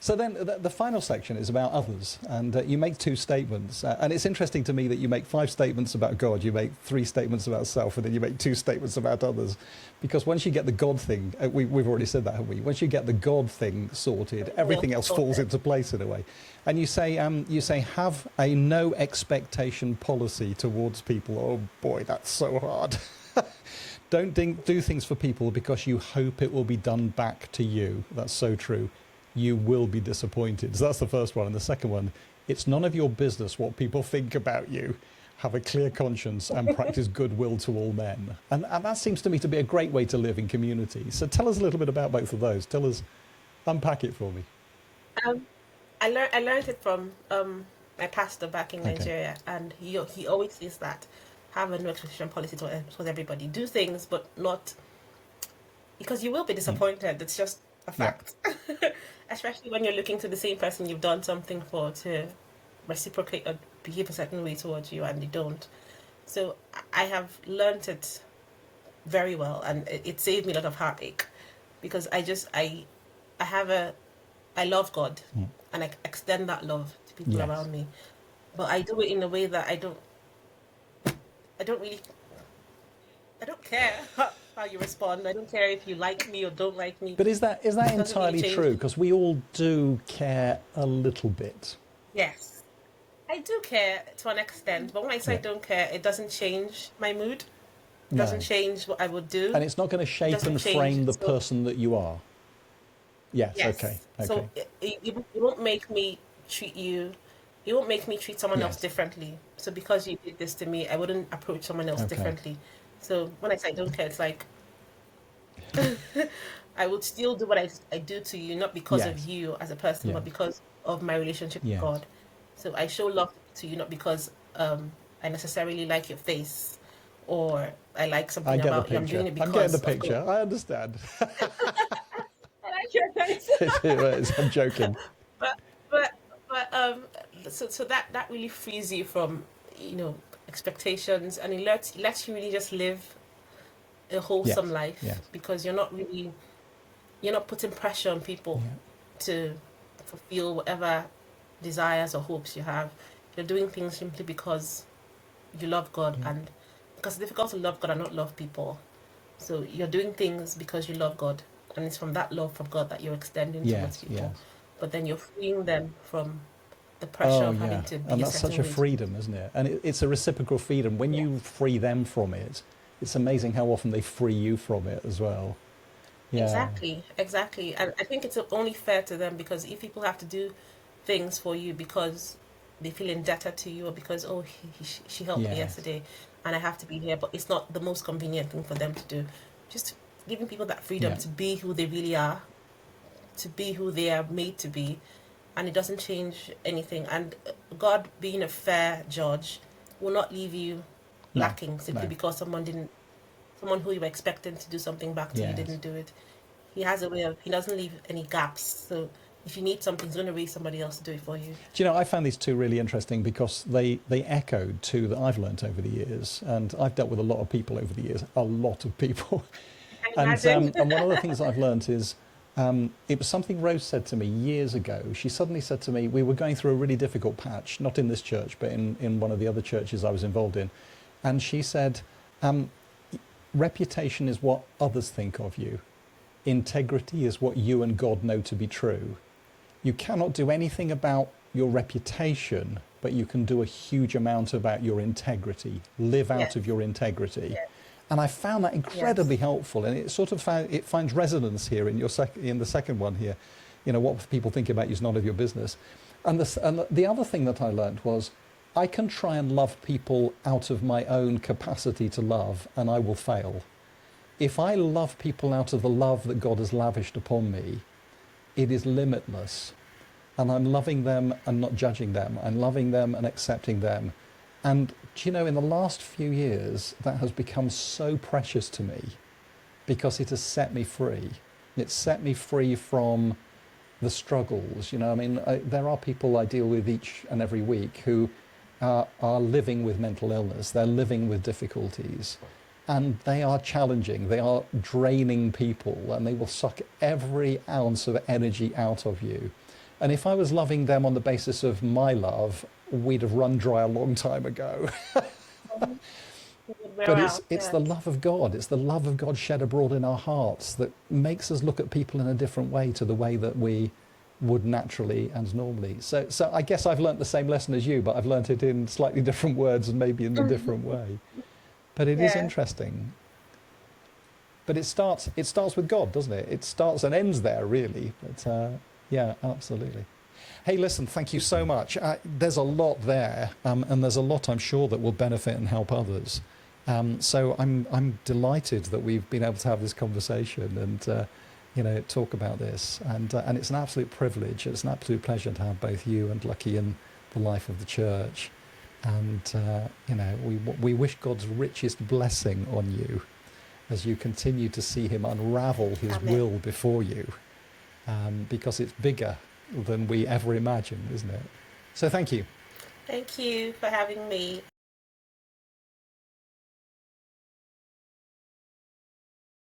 So then the final section is about others, and you make two statements. And it's interesting to me that you make 5 statements about God, you make 3 statements about self, and then you make 2 statements about others. Because once you get the God thing, we've already said that, haven't we? Once you get the God thing sorted, everything else falls into place in a way. And you say, have a no expectation policy towards people. Oh boy, that's so hard. Don't do things for people because you hope it will be done back to you. That's so true. You will be disappointed. So that's the first one. And the second one, it's none of your business what people think about you. Have a clear conscience and practice goodwill to all men. And that seems to me to be a great way to live in community. So tell us a little bit about both of those. Unpack it for me. I learned it from my pastor back in Nigeria, and he always says that have a no expectation policy towards everybody. Do things, but not because you will be disappointed. It's just a fact. Yeah. Especially when you're looking to the same person you've done something for to reciprocate or behave a certain way towards you, and they don't. So I have learned it very well, and it saved me a lot of heartache because I love God, and I extend that love to people around me, but I do it in a way that I don't care how you respond. I don't care if you like me or don't like me. But is that entirely true? Because we all do care a little bit. Yes, I do care to an extent, but when I say I don't care, it doesn't change my mood. It doesn't change what I would do. And it's not going to shape and frame the person that you are. Yes. Okay. So it won't make me treat you. It won't make me treat someone else differently. So because you did this to me, I wouldn't approach someone else differently. So when I say I don't care, it's like I would still do what I do to you, not because of you as a person, but because of my relationship with God. So I show love to you not because I necessarily like your face or I like something about you. I'm doing it because I'm getting the picture. I understand. I like your face. I'm joking. But so that really frees you from expectations, and it lets you really just live a wholesome life because you're not putting pressure on people to fulfill whatever desires or hopes you have. You're doing things simply because you love God, and because it's difficult to love God and not love people. So you're doing things because you love God, and it's from that love from God that you're extending towards people. But then you're freeing them from the pressure of having to be and that's such a freedom, isn't it? And it's a reciprocal freedom. When you free them from it, it's amazing how often they free you from it as well. Exactly. And I think it's only fair to them, because if people have to do things for you because they feel indebted to you, or because she helped me yesterday and I have to be here, but it's not the most convenient thing for them to do. Just giving people that freedom to be who they really are, to be who they are made to be, and it doesn't change anything. And God, being a fair judge, will not leave you lacking simply because someone who you were expecting to do something back to you didn't do it. He has a way of, he doesn't leave any gaps. So if you need something, he's going to raise somebody else to do it for you. Do you know, I found these two really interesting because they echoed two that I've learnt over the years. And I've dealt with a lot of people over the years, a lot of people. And one of the things I've learnt is, it was something Rose said to me years ago. She suddenly said to me, we were going through a really difficult patch, not in this church, but in one of the other churches I was involved in. And she said, reputation is what others think of you. Integrity is what you and God know to be true. You cannot do anything about your reputation, but you can do a huge amount about your integrity, live out of your integrity. Yes. And I found that incredibly helpful, and it sort of it finds resonance here in the second one here. You know, what people think about you is none of your business. And the other thing that I learned was, I can try and love people out of my own capacity to love, and I will fail. If I love people out of the love that God has lavished upon me, it is limitless. And I'm loving them and not judging them. I'm loving them and accepting them. And do you know, in the last few years, that has become so precious to me because it has set me free. It's set me free from the struggles. You know, I mean, there are people I deal with each and every week who are living with mental illness. They're living with difficulties. And they are challenging. They are draining people, and they will suck every ounce of energy out of you. And if I was loving them on the basis of my love, we'd have run dry a long time ago. Wear But out. it's Yeah. the love of God. It's the love of God shed abroad in our hearts that makes us look at people in a different way to the way that we would naturally and normally. So I guess I've learnt the same lesson as you, but I've learnt it in slightly different words and maybe in a different way. But it is Yeah. interesting. But it starts with God, doesn't it? It starts and ends there, really. But yeah, absolutely. Hey, listen, thank you so much. There's a lot there, and there's a lot I'm sure that will benefit and help others. So I'm delighted that we've been able to have this conversation and talk about this. And it's an absolute privilege. It's an absolute pleasure to have both you and Lucky in the life of the church. And we wish God's richest blessing on you as you continue to see Him unravel His Amen. will before you, because it's bigger than we ever imagined, isn't it? So thank you. Thank you for having me.